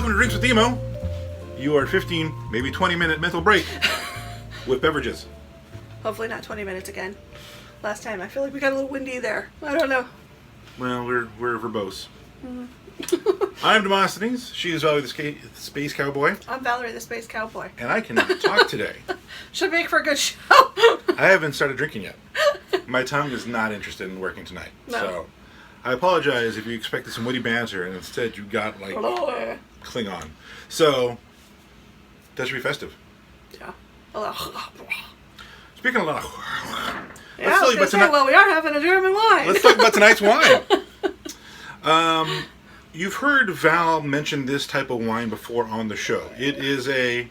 welcome to Drinks with Emo. Your 15, maybe 20-minute mental break with beverages. Hopefully not 20 minutes again. Last time, I feel like we got a little windy there. I don't know. Well, we're verbose. I'm Demosthenes. She is Valerie the Space Cowboy. I'm Valerie the Space Cowboy. And I can talk today. Should make for a good show. I haven't started drinking yet. My tongue is not interested in working tonight. No. So I apologize if you expected some witty banter and instead you got like Klingon. So that should be festive. Yeah. Speaking of Yeah, I was gonna say, well, we are having a German wine. Let's talk about tonight's wine. You've heard Val mention this type of wine before on the show. It is a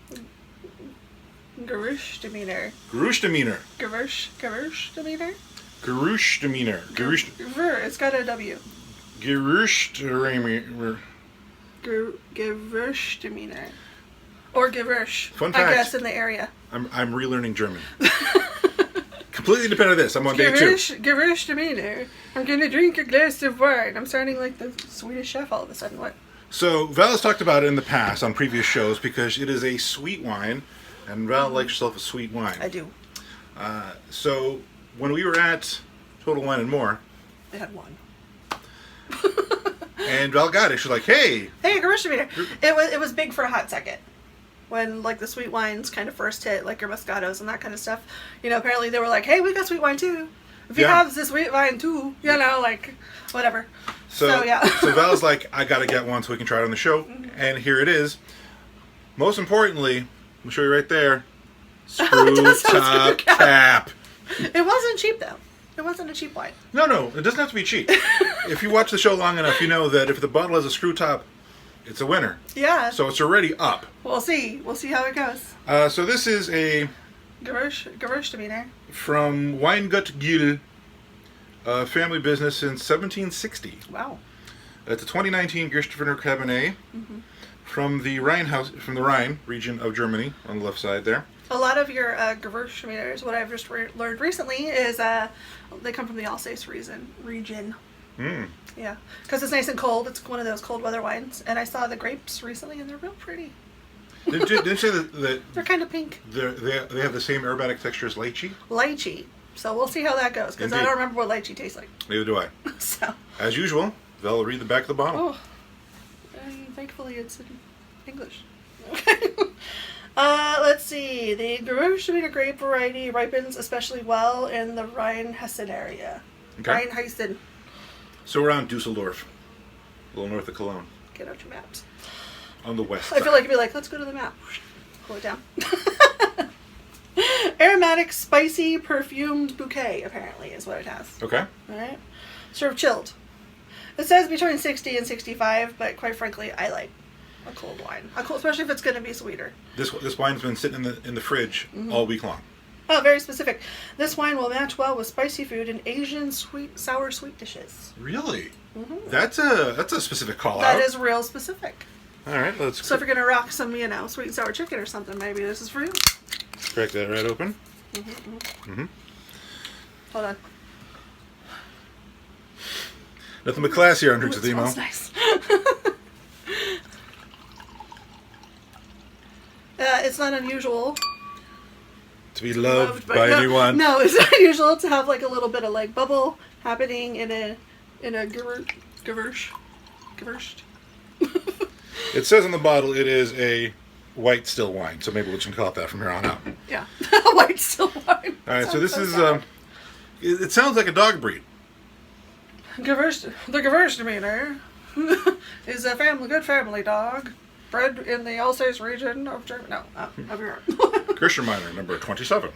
Gewürztraminer. Gewürztraminer. Gewürztraminer? Gewürztraminer. It's got a W. Gewürztraminer. Gewürztraminer. Or Gewürz. Fun fact. I guess in the area. I'm relearning German. Completely independent of this. I'm on day 2. Gewürztraminer. I'm going to drink a glass of wine. I'm starting like the Swedish chef all of a sudden. What? So Val has talked about it in the past on previous shows because it is a sweet wine, and Val likes herself a sweet wine. I do. So when we were at Total Wine and More, I had one. and Val got it. She's like, "Hey, Gewürztraminer." It was big for a hot second. When like the sweet wines kind of first hit, like your Moscatos and that kind of stuff, apparently they were like, "Hey, we got sweet wine too. If you have this sweet wine too, like whatever." So yeah. So Val's like, "I gotta get one so we can try it on the show," and here it is. Most importantly, I'll show you right there. Screw top cap. It wasn't cheap though. It wasn't a cheap wine. No, it doesn't have to be cheap. If you watch the show long enough, you know that if the bottle has a screw top, it's a winner. Yeah. So it's already up. We'll see. We'll see how it goes. So this is a Gewürztraminer from Weingut Geil, family business since 1760. Wow. It's a 2019 Gewürztraminer Kabinett from the Rhine region of Germany on the left side there. A lot of your Gewürztraminers, what I've just learned recently, is they come from the Alsace region. Yeah, because it's nice and cold. It's one of those cold weather wines. And I saw the grapes recently, and they're real pretty. Didn't you say that they're kind of pink? They have the same aromatic texture as lychee? Lychee. So we'll see how that goes, because I don't remember what lychee tastes like. Neither do I. So. As usual, Val will read the back of the bottle. Oh. Thankfully, it's in English. Okay. Let's see. The Gewürztraminer grape variety ripens especially well in the Rhine-Hessen area. Okay. Rhine-Hessen. So around Dusseldorf, a little north of Cologne. Get out your maps. On the west I side. feel like it'd be like, let's go to the map. Pull it down. Aromatic, spicy, perfumed bouquet, apparently, is what it has. Okay. Alright. Served chilled. It says between 60 and 65, but quite frankly, I like a cold wine. Especially if it's going to be sweeter. This wine's been sitting in the fridge all week long. Oh, very specific. This wine will match well with spicy food and Asian sour sweet dishes. Really? That's a specific call out. That is real specific. All right, let's. So if you're gonna rock some, sweet and sour chicken or something, maybe this is for you. Crack that right open. Hold on. Nothing but class here on Drinks with Emo. Smells nice. It's not unusual to be loved by anyone. No, it's not unusual to have like a little bit of like bubble happening in a Gewürz. It says on the bottle it is a white still wine, so maybe we'll just call it that from here on out. Yeah, white still wine. All right, so this is it sounds like a dog breed. The Gewürztraminer is a good family dog. Bred in the Alsace region of Germany. No, over here. Gewürztraminer, number 27.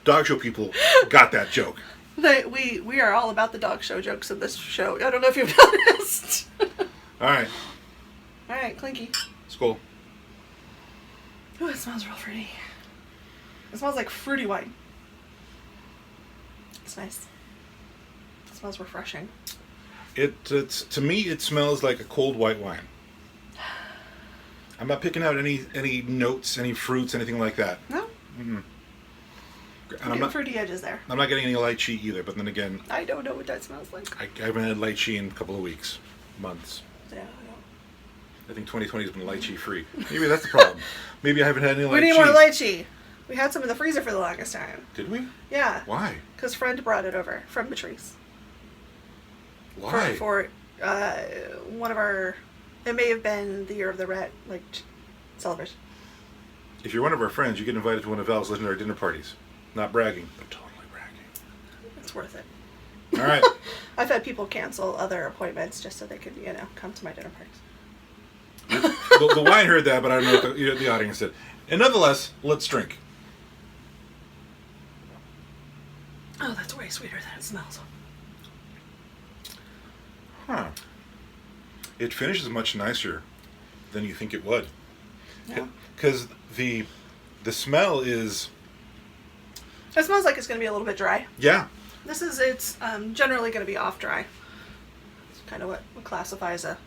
Dog show people got that joke. We are all about the dog show jokes in this show. I don't know if you've noticed. All right. All right, clinky. Skål. Oh, it smells real fruity. It smells like fruity wine. It's nice. It smells refreshing. It's to me, it smells like a cold white wine. I'm not picking out any notes, any fruits, anything like that. No. Mm-mm. And I'm not fruity edges there. I'm not getting any lychee either. But then again, I don't know what that smells like. I haven't had lychee in a couple of weeks, months. Yeah. I think 2020 has been lychee free. Maybe that's the problem. Maybe I haven't had any lychee. We need more lychee. We had some in the freezer for the longest time. Did we? Yeah. Why? Because Fred brought it over from Patrice. Why? For one of our... It may have been the year of the rat, like, celebration. If you're one of our friends, you get invited to one of Val's legendary dinner parties. Not bragging, but totally bragging. It's worth it. All right. I've had people cancel other appointments just so they could, come to my dinner parties. The wine heard that, but I don't know what the audience did. And nonetheless, let's drink. Oh, that's way sweeter than it smells. Huh. It finishes much nicer than you think it would. Yeah. Because the smell is... It smells like it's going to be a little bit dry. Yeah. It's generally going to be off dry. It's kind of what classifies a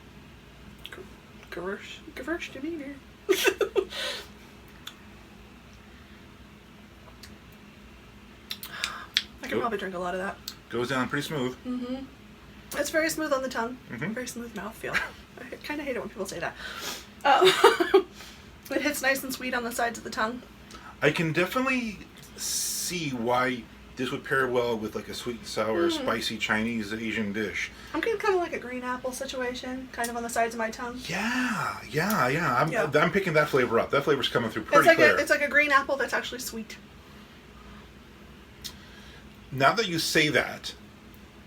Gewürztraminer. I can probably drink a lot of that. Goes down pretty smooth. Mm-hmm. It's very smooth on the tongue. Mm-hmm. Very smooth mouthfeel. I kind of hate it when people say that. It hits nice and sweet on the sides of the tongue. I can definitely see why this would pair well with like a sweet and sour, spicy Chinese Asian dish. I'm getting kind of like a green apple situation, kind of on the sides of my tongue. Yeah. I'm picking that flavor up. That flavor's coming through pretty clear. It's like a green apple that's actually sweet. Now that you say that,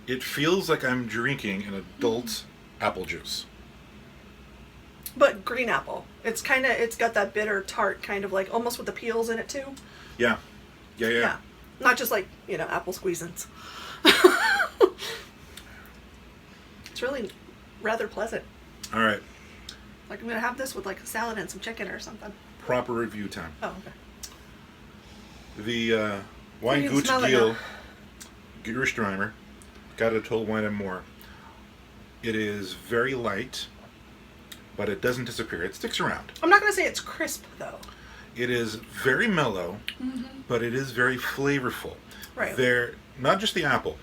it feels like I'm drinking an adult apple juice. But green apple. It's got that bitter tart kind of like almost with the peels in it too. Yeah. Not just like, apple squeezins. It's really rather pleasant. All right. Like I'm going to have this with like a salad and some chicken or something. Proper review time. Oh, okay. The Wine Geil Gewürztraminer, got a Total Wine and More. It is very light, but it doesn't disappear. It sticks around. I'm not going to say it's crisp though. It is very mellow, but it is very flavorful. Right. Not just the apple.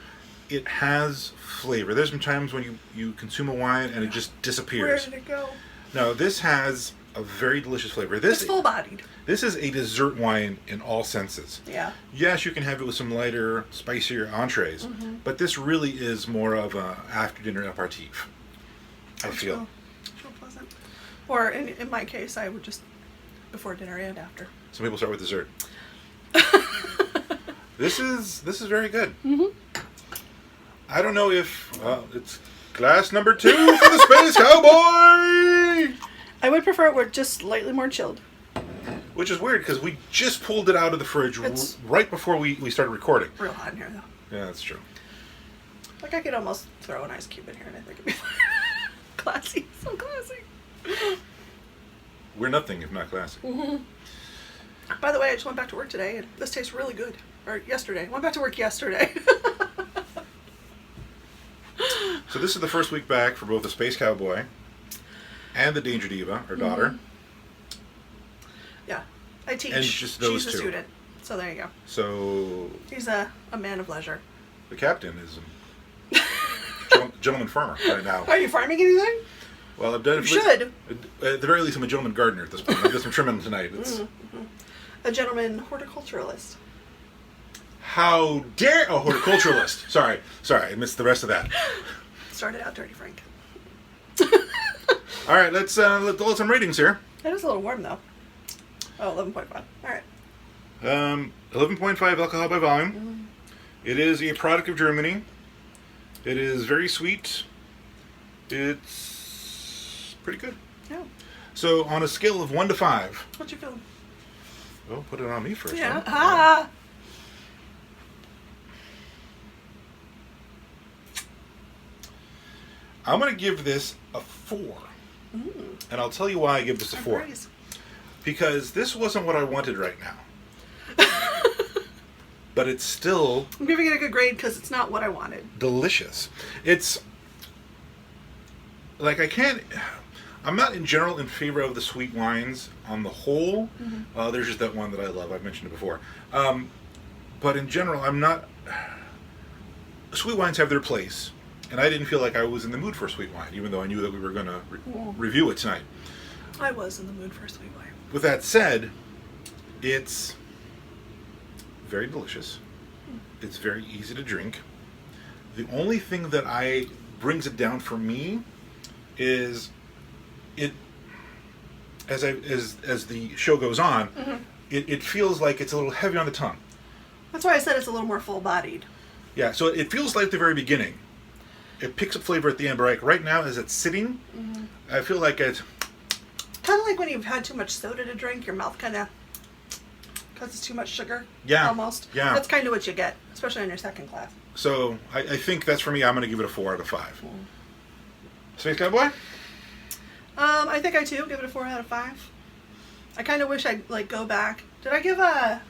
It has flavor. There's some times when you consume a wine and it just disappears. Where did it go? No, this has a very delicious flavor. It's full-bodied. This is a dessert wine in all senses. Yeah. Yes, you can have it with some lighter, spicier entrees, but this really is more of a after-dinner aperitif, I feel. It's real pleasant. Or in my case, I would just before dinner and after. Some people start with dessert. This is very good. I don't know if it's glass number 2 for the Space Cowboy. I would prefer it were just slightly more chilled. Which is weird because we just pulled it out of the fridge right before we started recording. Real hot in here though. Yeah, that's true. Like I could almost throw an ice cube in here and I think it'd be fine. Classy, so classy. We're nothing if not classy. By the way, I just went back to work today and this tastes really good. Or yesterday. Went back to work yesterday. So this is the first week back for both the Space Cowboy and the Danger Diva, our daughter. Yeah. I teach. And just those She's a two. student. So there you go. So He's a man of leisure. the captain is a gentleman farmer right now. Are you farming anything? Well, I've done You should. At the very least, I'm a gentleman gardener at this point. I've got some trimming tonight. It's A gentleman horticulturalist. how dare horticulturalist. Sorry, I missed the rest of that. Started out dirty, Frank. All right, let's do some ratings here. It is a little warm though. Oh, 11.5. All right. 11.5 alcohol by volume. It is a product of Germany. It is very sweet. It's pretty good. Yeah. So on a scale of 1 to 5. What you feeling? Well, put it on me first. Yeah. Huh? Ah. I'm going to give this a 4. And I'll tell you why I give this a 4. Praise. Because this wasn't what I wanted right now. But it's still I'm giving it a good grade because it's not what I wanted. delicious. It's like I'm not in general in favor of the sweet wines on the whole. There's just that one that I love. I've mentioned it before. But in general, I'm not. Sweet wines have their place. And I didn't feel like I was in the mood for sweet wine, even though I knew that we were going to review it tonight. I was in the mood for sweet wine. With that said, it's very delicious. It's very easy to drink. The only thing that brings it down for me is it as the show goes on, it feels like it's a little heavy on the tongue. That's why I said it's a little more full-bodied. Yeah, so it feels like the very beginning. It picks up flavor at the end, but like right now as it's sitting, I feel like it's kind of like when you've had too much soda to drink, your mouth kind of, because it's too much sugar. Yeah. Almost. Yeah. That's kind of what you get, especially on your second glass. So I think that's for me. I'm going to give it a 4 out of 5. Space Cowboy? I think I too give it a 4 out of 5. I kind of wish I'd like go back. Did I give a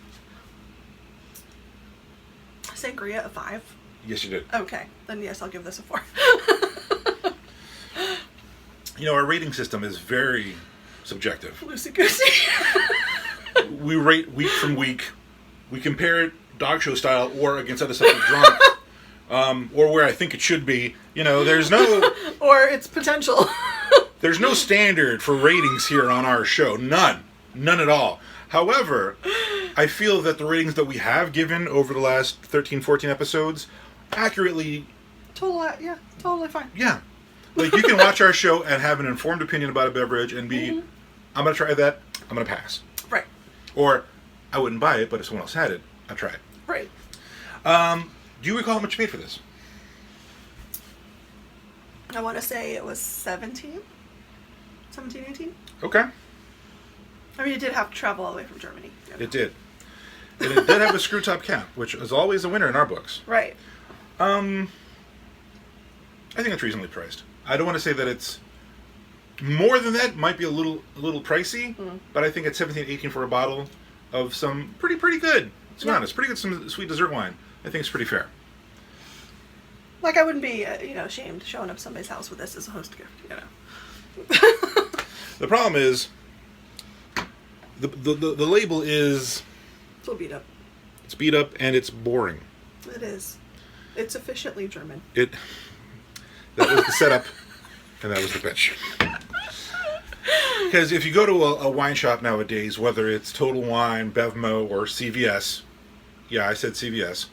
sangria a 5? Yes, you did. Okay, then yes, I'll give this a 4. You know, our rating system is very subjective. Loosey-goosey. We rate week from week. We compare it dog show style or against other stuff we've drunk. Or where I think it should be. You know, there's no... or its potential. There's no standard for ratings here on our show. None. None at all. However, I feel that the ratings that we have given over the last 13, 14 episodes accurately... Totally fine. Yeah. Like, you can watch our show and have an informed opinion about a beverage and be, I'm going to try that, I'm going to pass. Right. Or, I wouldn't buy it, but if someone else had it, I'd try it. Right. Do you recall how much you paid for this? I want to say it was 17, 18. Okay. I mean, it did have to travel all the way from Germany. You know. It did. And it did have a screw top cap, which is always a winner in our books. Right. I think it's reasonably priced. I don't want to say that it's more than that. Might be a little pricey, but I think at 17, 18 for a bottle of some pretty good. To be honest, pretty good some sweet dessert wine. I think it's pretty fair. Like, I wouldn't be ashamed showing up somebody's house with this as a host gift. You know. The problem is the label is It's a little beat up. It's beat up and it's boring. It is. It's efficiently German. That was the setup, and that was the pitch. Because if you go to a wine shop nowadays, whether it's Total Wine, Bevmo, or CVS, yeah, I said CVS,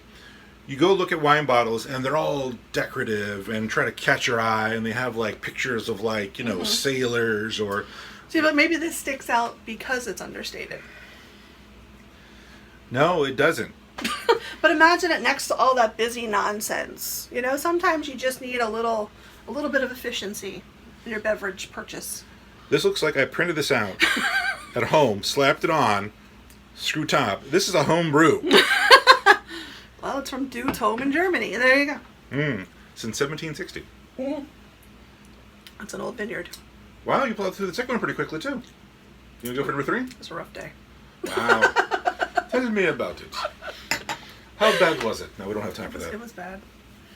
you go look at wine bottles, and they're all decorative and try to catch your eye, and they have, like, pictures of, like, sailors or... See, but maybe this sticks out because it's understated. No, it doesn't. But imagine it next to all that busy nonsense. You know, sometimes you just need a little bit of efficiency in your beverage purchase. This looks like I printed this out at home, slapped it on, screw top. This is a home brew. Well, it's from Dude's home in Germany. And there you go. Since 1760. That's an old vineyard. Wow, you plowed through the second one pretty quickly, too. You want to go for number 3? It was a rough day. Wow. Tell me about it. How bad was it? No, we don't have time for that. It was bad.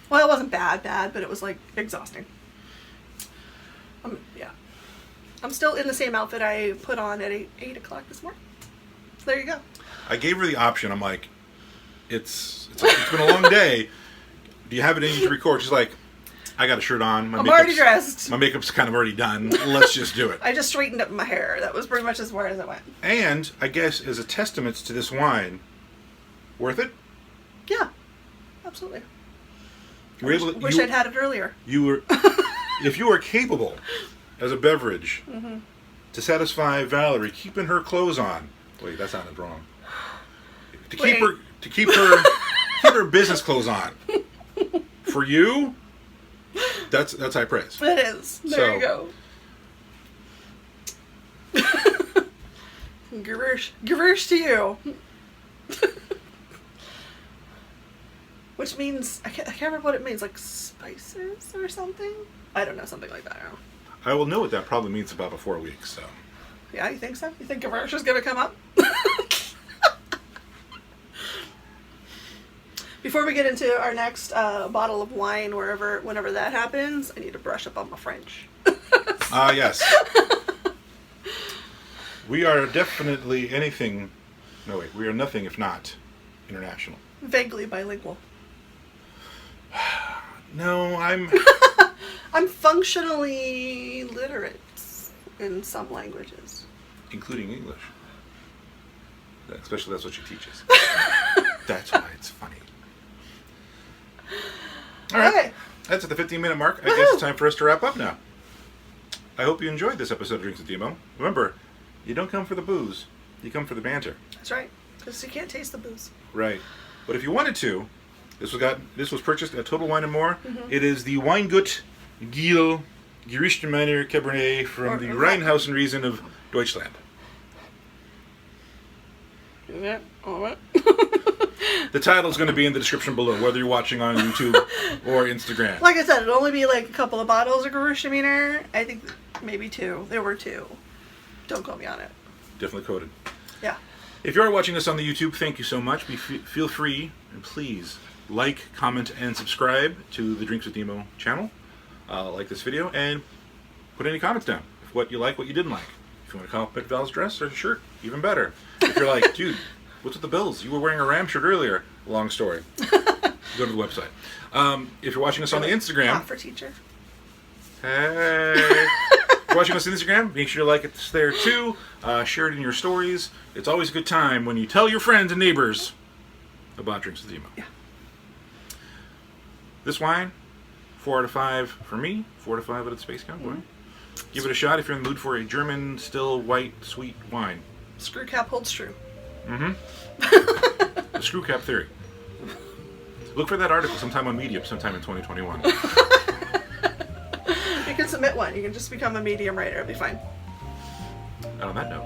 Well, it wasn't bad, but it was, like, exhausting. Yeah. I'm still in the same outfit I put on at 8 o'clock this morning. So there you go. I gave her the option. I'm like, it's been a long day. Do you have it in you to record? She's like, I got a shirt on. I'm already dressed. My makeup's kind of already done. Let's just do it. I just straightened up my hair. That was pretty much as far as I went. And I guess as a testament to this wine, worth it? Yeah, absolutely. Wish I'd had it earlier. You were, if you are capable as a beverage to satisfy Valerie, keeping her clothes on. Wait, that sounded wrong. To keep her business clothes on. For you, that's high praise. It is. There you go. Gewürz to you. Which means, I can't remember what it means, like spices or something? I don't know, something like that. I don't know. I will know what that probably means about 4 weeks, so. Yeah, you think so? You think Gewürz is going to come up? Before we get into our next bottle of wine, whenever that happens, I need to brush up on my French. Yes. We are definitely anything... No, wait. We are nothing if not international. Vaguely bilingual. No, I'm functionally literate in some languages. Including English. Especially that's what she teaches. That's why it's funny. All right. Okay. That's at the 15-minute mark. I guess it's time for us to wrap up now. I hope you enjoyed this episode of Drinks with Demo. Remember, you don't come for the booze. You come for the banter. That's right. Because you can't taste the booze. Right. But if you wanted to, this was purchased at Total Wine & More. Mm-hmm. It is the Weingut Geil Gewürztraminer Cabernet from the Rheinhausen region of Deutschland. Yeah. All right. The title is going to be in the description below, whether you're watching on YouTube or Instagram. Like I said, it'll only be like a couple of bottles of Gewürztraminer. I think maybe 2. There were 2. Don't quote me on it. Definitely coded. Yeah. If you are watching this on the YouTube, thank you so much. Feel free and please like, comment, and subscribe to the Drinks with Demo channel. Like this video and put any comments down. What you like, what you didn't like. If you want to compliment Val's dress or shirt, even better. If you're like, dude, what's with the bills? You were wearing a Ram shirt earlier. Long story. Go to the website. If you're watching us on the Instagram. Not for teacher. Hey. If you're watching us on Instagram, make sure to like it there too. Share it in your stories. It's always a good time when you tell your friends and neighbors about Drinks with Demo. Yeah. This wine, 4 out of 5 for me, 4 out of 5 out of the Space Cowboy. Mm-hmm. Give it a shot if you're in the mood for a German, still, white, sweet wine. Screw cap holds true. Mm-hmm. The screw cap theory. Look for that article sometime on Medium, sometime in 2021. You can submit one. You can just become a Medium writer. It'll be fine. And on that note,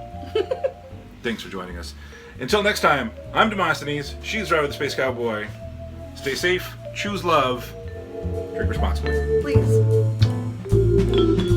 thanks for joining us. Until next time, I'm Demosthenes. She's Driver the Space Cowboy. Stay safe, choose love, drink responsibly. Please.